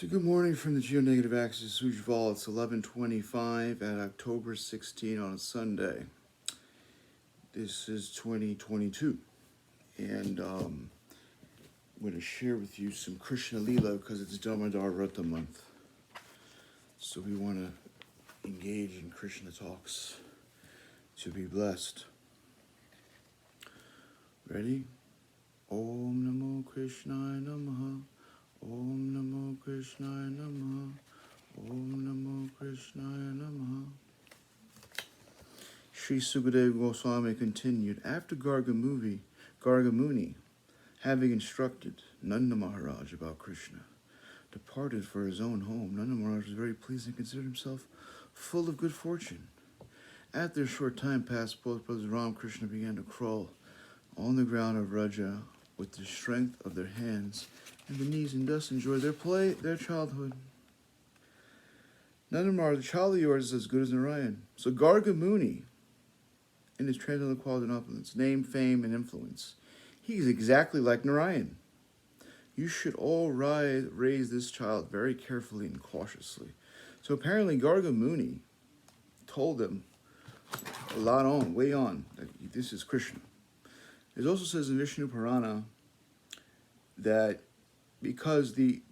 So good morning from the Geo-Negative axis, Ujjval. It's 11:25 at October 16 on a Sunday. This is 2022, and I'm going to share with you some Krishna Leela because it's Damodar Vrata month. So we want to engage in Krishna talks to be blessed. Ready? Om Namo Krishnaya Namaha. Om Namo Krishnaya Namaha. Om Namo Krishnaya Namaha. Sri Sukadeva Goswami continued, after Garga Muni, having instructed Nanda Maharaj about Krishna, departed for his own home. Nanda Maharaj was very pleased and considered himself full of good fortune. After a short time passed, both brothers Ram Krishna began to crawl on the ground of Raja with the strength of their hands and the knees, and thus enjoy their childhood. Nanda Maharaj, the child of yours is as good as Narayan. So Garga Muni, in his transcendental quality and opulence, name, fame, and influence, he is exactly like Narayan. You should all raise this child very carefully and cautiously. So apparently Garga Muni told them a lot on, way on, that this is Krishna. It also says in Vishnu Purana that because the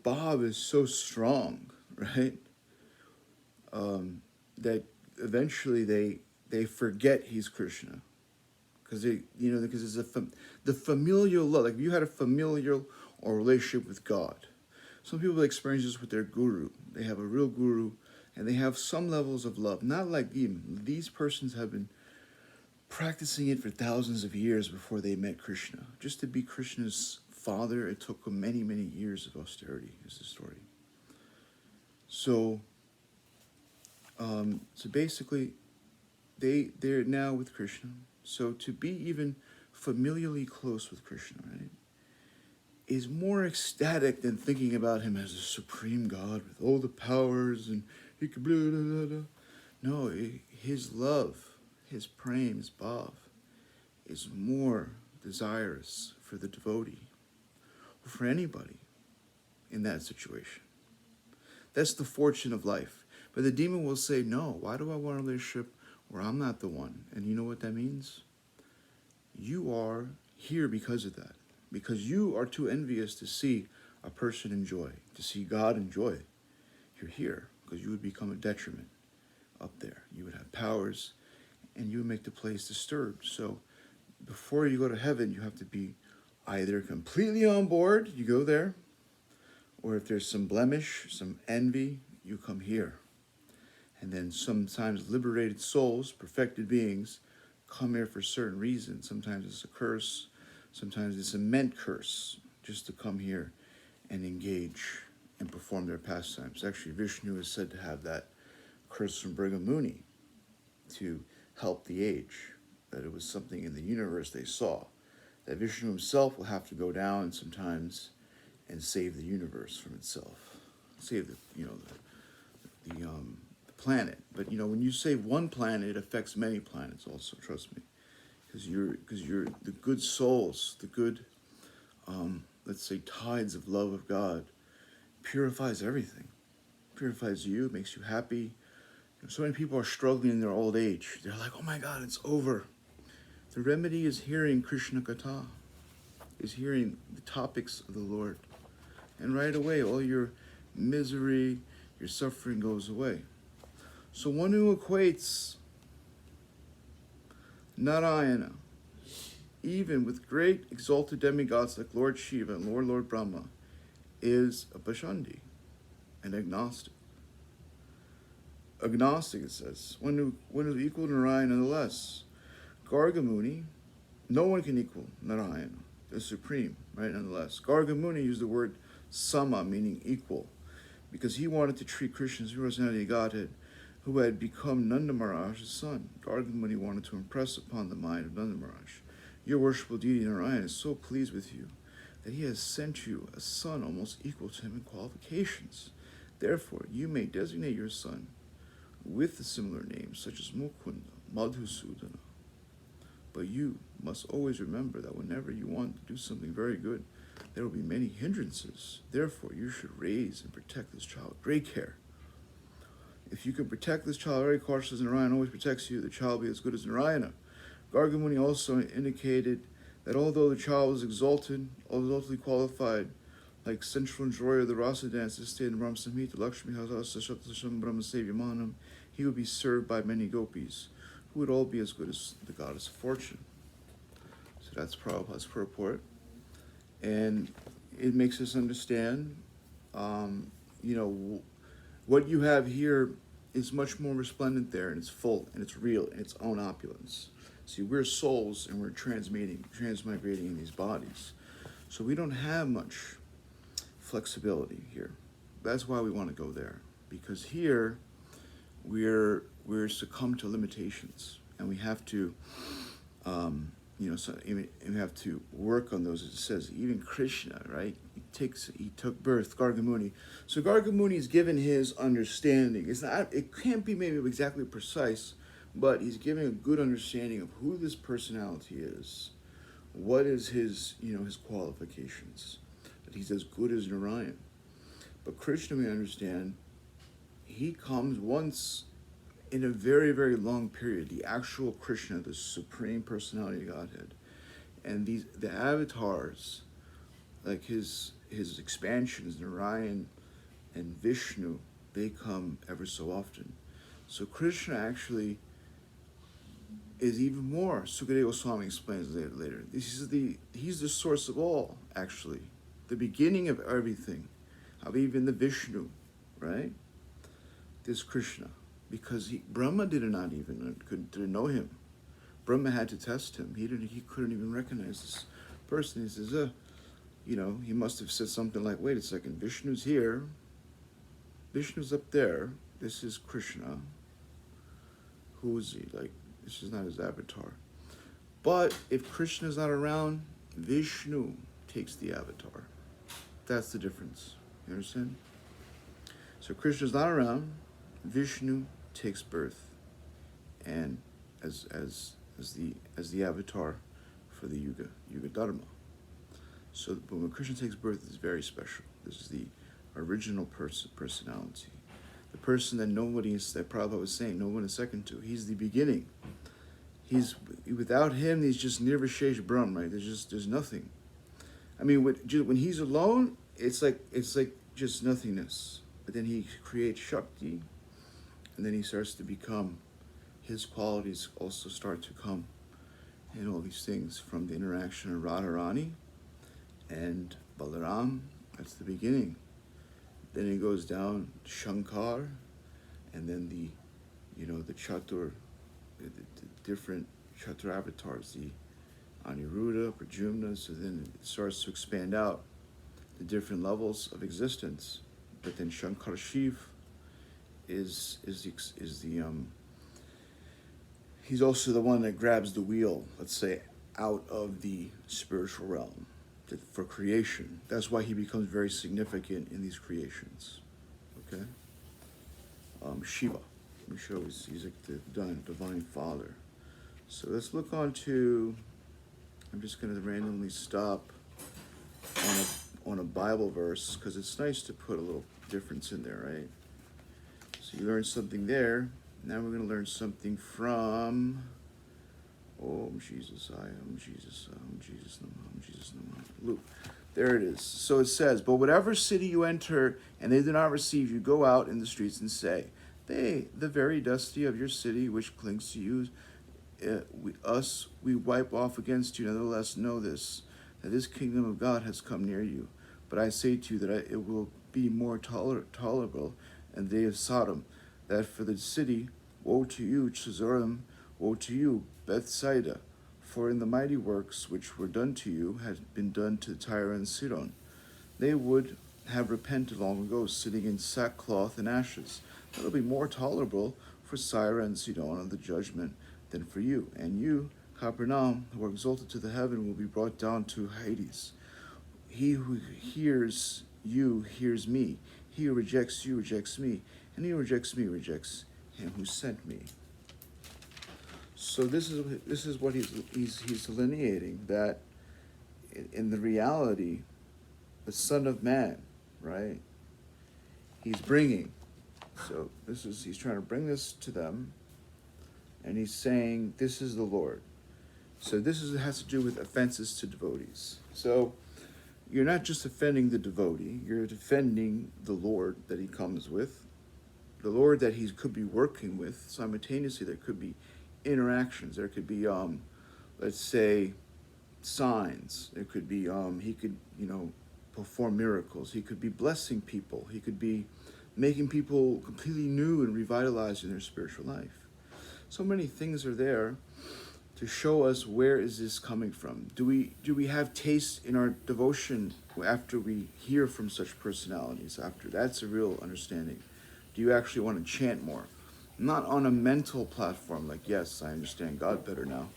bob is so strong, right, that eventually they forget he's Krishna, because it's the familial love. Like if you had a familial or relationship with God, some people experience this with their guru. They have a real guru, and they have some levels of love. Not like these persons have been practicing it for thousands of years before they met Krishna. Just to be Krishna's father, it took them many, many years of austerity, is the story. So basically, they're now with Krishna. So to be even familially close with Krishna, right, is more ecstatic than thinking about him as a supreme God with all the powers and he could blah, blah, blah, blah. No, his love, his prem, his bhav, is more desirous for the devotee or for anybody in that situation. That's the fortune of life. But the demon will say, no, why do I want a relationship where I'm not the one? And you know what that means? You are here because of that. Because you are too envious to see a person enjoy, to see God enjoy. You're here because you would become a detriment up there. You would have powers and you would make the place disturbed. So before you go to heaven, you have to be either completely on board, you go there, or if there's some blemish, some envy, you come here. And then sometimes liberated souls, perfected beings, come here for certain reasons. Sometimes it's a curse, sometimes it's a meant curse, just to come here and engage and perform their pastimes. Actually, Vishnu is said to have that curse from Garga Muni to help the age, that it was something in the universe they saw, that Vishnu himself will have to go down sometimes and save the universe from itself, save the planet. But when you save one planet, it affects many planets also. Trust me, because you're the good souls, the good, let's say, tides of love of God, purifies everything, purifies you, makes you happy. So many people are struggling in their old age. They're like, oh my God, it's over. The remedy is hearing Krishna Katha, is hearing the topics of the Lord. And right away, all your misery, your suffering goes away. So one who equates Narayana, even with great exalted demigods like Lord Shiva and Lord Brahma, is a Bashandi, an agnostic. Agnostic, it says, one who equal Narayana nonetheless. Garga Muni, no one can equal Narayana, the supreme, right, nonetheless. Garga Muni used the word sama, meaning equal, because he wanted to treat Krishna's personality of Godhead, who had become Nanda Maharaj's son. Garga Muni wanted to impress upon the mind of Nanda Maharaj, your worshipful deity Narayan is so pleased with you that he has sent you a son almost equal to him in qualifications. Therefore, you may designate your son with the similar names such as Mukunda, Madhusudana. But you must always remember that whenever you want to do something very good, there will be many hindrances. Therefore, you should raise and protect this child with great care. If you can protect this child very cautious, as Narayan always protects you, the child will be as good as Narayana. Garga Muni also indicated that although the child was exaltedly qualified, like central enjoyer of the rasa dance, this state in Brahma Samhita, Lakshmi Hasasa Shatasasham Brahma Sevyamanam, he would be served by many gopis, who would all be as good as the goddess of fortune. So that's Prabhupada's purport. And it makes us understand, what you have here is much more resplendent there, and it's full, and it's real, in its own opulence. See, we're souls, and we're transmigrating in these bodies. So we don't have much flexibility here. That's why we want to go there, because here we're succumb to limitations, and we have to, we have to work on those. As it says, even Krishna, right? He took birth, Garga Muni. So Garga Muni is given his understanding. It can't be maybe exactly precise, but he's giving a good understanding of who this personality is, what is his qualifications, that he's as good as Narayan. But Krishna, we understand, he comes once in a very, very long period, the actual Krishna, the supreme personality of Godhead. And the avatars, like his expansions, Narayan and Vishnu, they come ever so often. So Krishna actually is even more. Sukadeva Goswami explains later. He's the source of all, actually. The beginning of everything. Of even the Vishnu, right? This Krishna. Because Brahma didn't know him. Brahma had to test him. He couldn't even recognize this person. He says, he must have said something like, wait a second, Vishnu's here. Vishnu's up there. This is Krishna. Who is he? Like, this is not his avatar. But if Krishna's not around, Vishnu takes the avatar. That's the difference. You understand? So Krishna's not around, Vishnu takes birth, and as the avatar for the Yuga Dharma. So when Krishna takes birth, it's very special. This is the original personality. The person that Prabhupada was saying, no one is second to. He's the beginning. Without him, he's just Nirvishesh Brahm, right? There's nothing. I mean, when he's alone, it's like just nothingness. But then he creates Shakti, and then he starts to become, his qualities also start to come, and all these things from the interaction of Radharani and Balaram. That's the beginning. Then it goes down to Shankar, and then the Chatur, the different Chatur avatars, the Aniruddha, Pradyumna. So then it starts to expand out the different levels of existence. But then Shankar Shiv is he's also the one that grabs the wheel, let's say, out of the spiritual realm for creation. That's why he becomes very significant in these creations. Okay? Shiva. We show he's like the divine father. So let's look on to, I'm just going to randomly stop on a Bible verse, because it's nice to put a little difference in there, right? So you learned something there. Now we're going to learn something from Om Jesus, I Om Jesus, Om Jesus, Om Jesus, Luke. There it is. So it says, but whatever city you enter and they do not receive you, go out in the streets and say, the very dusty of your city which clings to you, we wipe off against you. Nevertheless, know this, that this kingdom of God has come near you. But I say to you that it will be more tolerable in the day of Sodom, that for the city, woe to you, Chazorim, woe to you, Bethsaida, for in the mighty works which were done to you had been done to Tyre and Sidon. They would have repented long ago, sitting in sackcloth and ashes. That will be more tolerable for Tyre and Sidon on the judgment than for you. And you, Capernaum, who are exalted to the heaven, will be brought down to Hades. He who hears you hears me. He who rejects you rejects me. And he who rejects me rejects him who sent me. So this is what he's delineating, that in the reality, the Son of Man, right? He's bringing. So he's trying to bring this to them, and he's saying, this is the Lord. So has to do with offenses to devotees. So you're not just offending the devotee, you're defending the Lord that he comes with, the Lord that he could be working with. Simultaneously, there could be interactions. There could be, let's say, signs. There could be, he could, perform miracles. He could be blessing people. He could be making people completely new and revitalized in their spiritual life. So many things are there to show us, where is this coming from? Do we have taste in our devotion after we hear from such personalities? After that's a real understanding. Do you actually want to chant more? Not on a mental platform, like, yes, I understand God better now,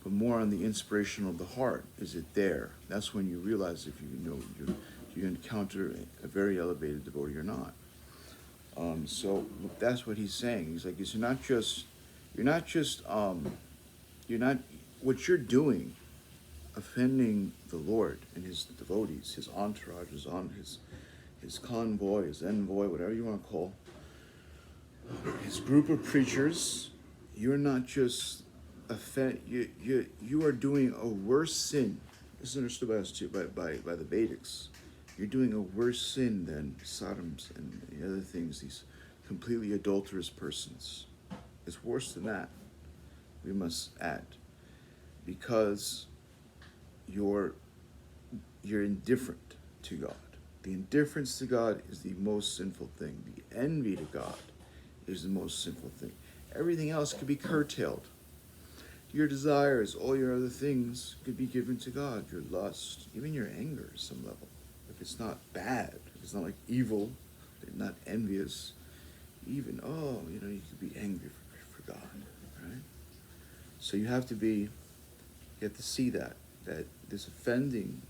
but more on the inspiration of the heart. Is it there? That's when you realize if you encounter a very elevated devotee or not. So that's what he's saying. He's like, you're not, what you're doing, offending the Lord and his devotees, his entourage, his convoy, his envoy, whatever you want to call his group of preachers. You're not just you are doing a worse sin. This is understood by us too, by the Vedics. You're doing a worse sin than Sodoms and the other things, these completely adulterous persons. It's worse than that, we must add, because you're indifferent to God. The indifference to God is the most sinful thing. The envy to God is the most sinful thing. Everything else could be curtailed. Your desires, all your other things could be given to God. Your lust, even your anger at some level. If it's not bad, if it's not like evil, not envious, even, you could be angry for God, right? So you have to see that this offending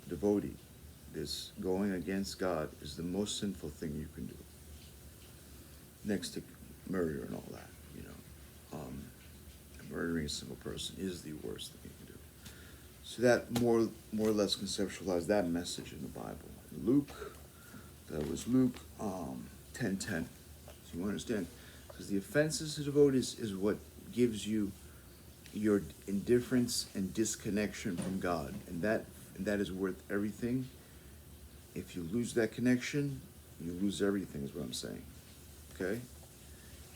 devotee, this going against God, is the most sinful thing you can do. Next to murder and all that, murdering a single person is the worst thing you can do. So that more or less conceptualize that message in the Bible. That was Luke 10:10. So you understand, because the offenses to devotees is what gives you your indifference and disconnection from God, and that is worth everything. If you lose that connection, you lose everything, is what I'm saying. Okay?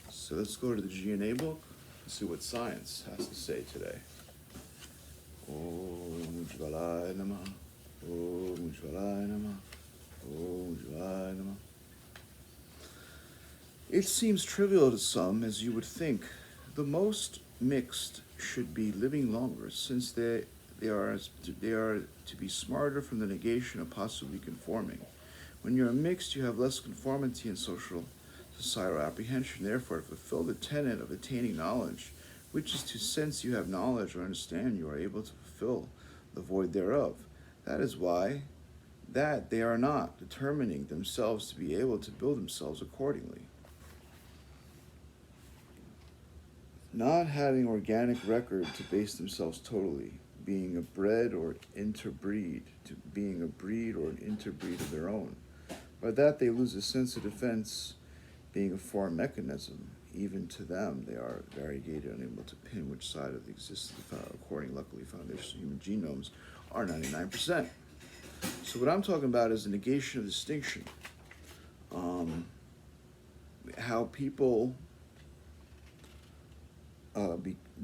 So let's go to the Geo-Negative book and see what science has to say today. Om Ujjvala Namaha. Om Ujjvala Namaha. Om Ujjvala Namaha. It seems trivial to some, as you would think. The most mixed should be living longer, since they are to be smarter from the negation of possibly conforming. When you're mixed, you have less conformity in societal apprehension. Therefore, to fulfill the tenet of attaining knowledge, which is to sense you have knowledge or understand, you are able to fulfill the void thereof. That is why that they are not determining themselves to be able to build themselves accordingly. Not having organic record to base themselves totally, being a bred or interbreed, to being a breed or an interbreed of their own. By that they lose a sense of defense, being a foreign mechanism. Even to them they are variegated, unable to pin which side of the existence according luckily foundational human genomes are 99%. So what I'm talking about is the negation of distinction. How people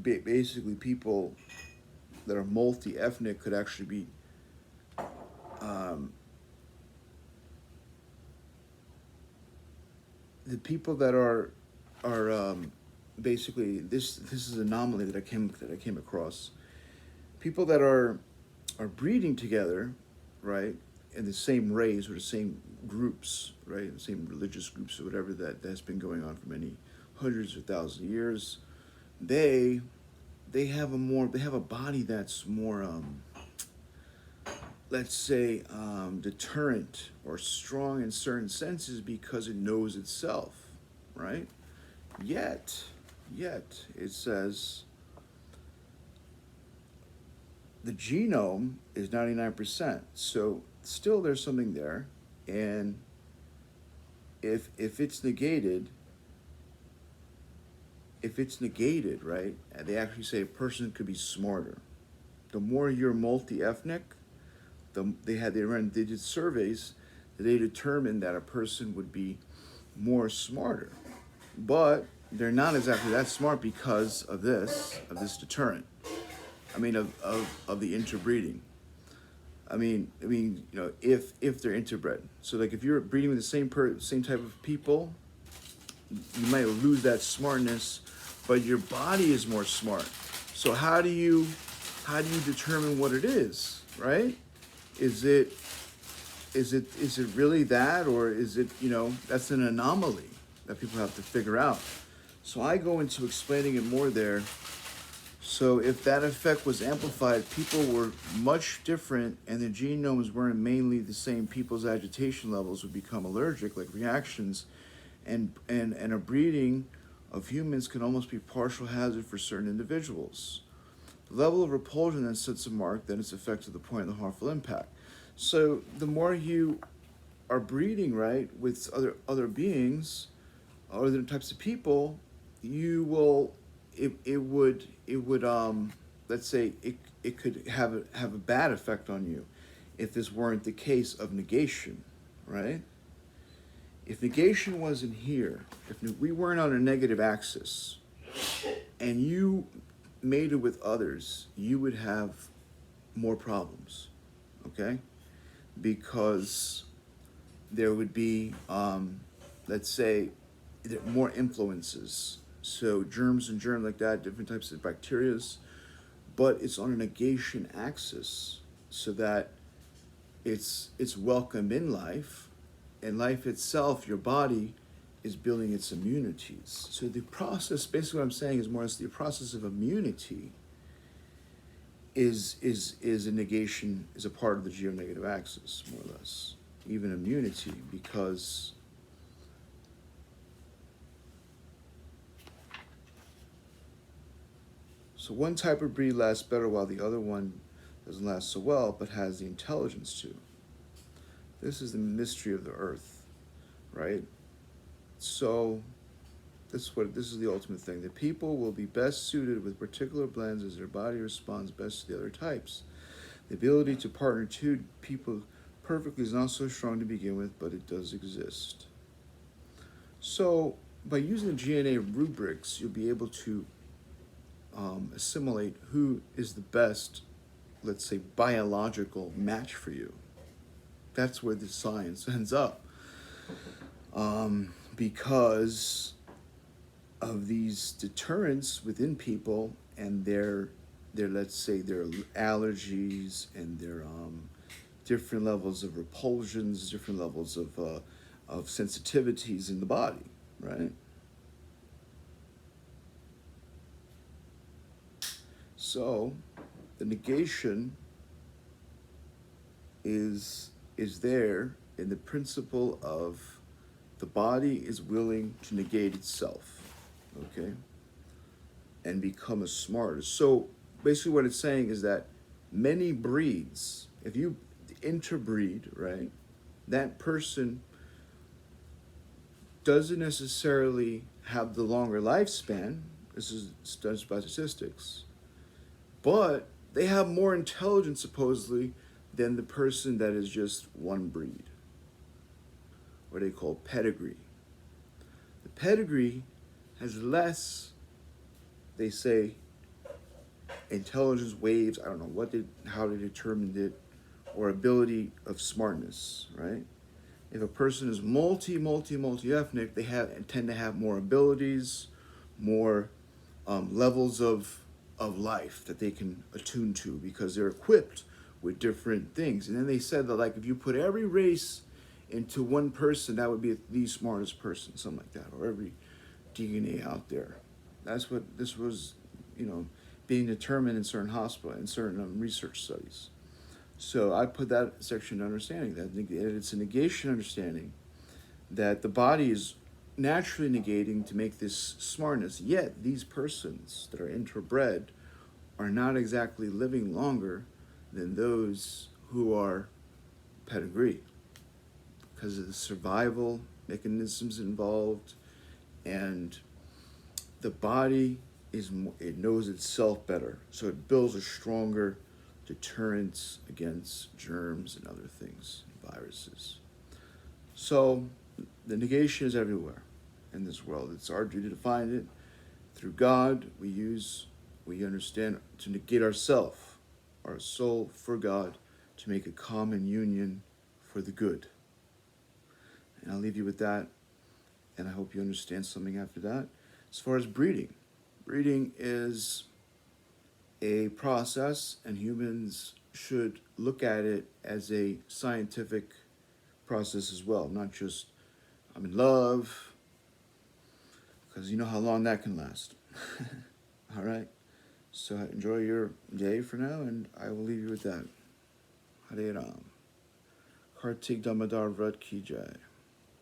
basically people that are multi-ethnic could actually be the people that are basically this is an anomaly that I came across. People that are breeding together, right, in the same race or the same groups, right, the same religious groups or whatever that's been going on for many hundreds or thousands of years. They have a body that's more let's say deterrent or strong in certain senses because it knows itself, right? Yet it says the genome is 99%. So still there's something there, and if it's negated, right? They actually say a person could be smarter. The more you're multi-ethnic, they did surveys that they determined that a person would be more smarter, but they're not exactly that smart because of this deterrent. I mean, of the interbreeding. If they're interbred. So like if you're breeding with the same type of people, you might lose that smartness, but your body is more smart. So how do you determine what it is, right? Is it really that, or is it, that's an anomaly that people have to figure out. So I go into explaining it more there. So if that effect was amplified, people were much different and the genomes weren't mainly the same, people's agitation levels would become allergic, like reactions, and a breeding of humans can almost be partial hazard for certain individuals. The level of repulsion then sets a mark, then its effect to the point of the harmful impact. So the more you are breeding, right, with other beings, other types of people, you will, it would let's say it could have a bad effect on you if this weren't the case of negation, right? If negation wasn't here, if we weren't on a negative axis, and you mated with others, you would have more problems, okay? Because there would be, let's say, more influences. So germs and germ like that, different types of bacterias, but it's on a negation axis so that it's welcome in life, and life itself, your body, is building its immunities. So the process, basically what I'm saying is more or less the process of immunity is a negation, is a part of the geo-negative axis, more or less. Even immunity, because so one type of breed lasts better while the other one doesn't last so well, but has the intelligence to. This is the mystery of the earth, right? So this is the ultimate thing. The people will be best suited with particular blends as their body responds best to the other types. The ability to partner two people perfectly is not so strong to begin with, but it does exist. So by using the GNA rubrics, you'll be able to assimilate who is the best, let's say, biological match for you. That's where the science ends up. Because of these deterrents within people and their let's say their allergies and their different levels of repulsions, different levels of sensitivities in the body, right? So the negation is there in the principle of the body is willing to negate itself, okay, and become a smarter. So basically what it's saying is that many breeds, if you interbreed, right, that person doesn't necessarily have the longer lifespan. This is done by statistics. But they have more intelligence, supposedly, than the person that is just one breed, what they call pedigree. The pedigree has less, they say, intelligence waves, I don't know how they determined it, or ability of smartness, right? If a person is multi-ethnic, they tend to have more abilities, more levels of life that they can attune to because they're equipped with different things. And then they said that, like, if you put every race into one person, that would be the smartest person, something like that, or every DNA out there. That's what this was, being determined in certain hospitals, in certain research studies. So I put that section to understanding that it's a negation understanding that the body is naturally negating to make this smartness, yet these persons that are interbred are not exactly living longer than those who are pedigree because of the survival mechanisms involved, and the body it knows itself better, so it builds a stronger deterrence against germs and other things, viruses. So the negation is everywhere in this world. It's our duty to find it. Through God, we understand to negate ourself, our soul for God, to make a common union for the good. And I'll leave you with that, and I hope you understand something after that. As far as breeding is a process, and humans should look at it as a scientific process as well, not just I'm in love, because you know how long that can last. All right, so enjoy your day for now, and I will leave you with that. Hare Ram. Kartik Damodar Vrat Ki Jai.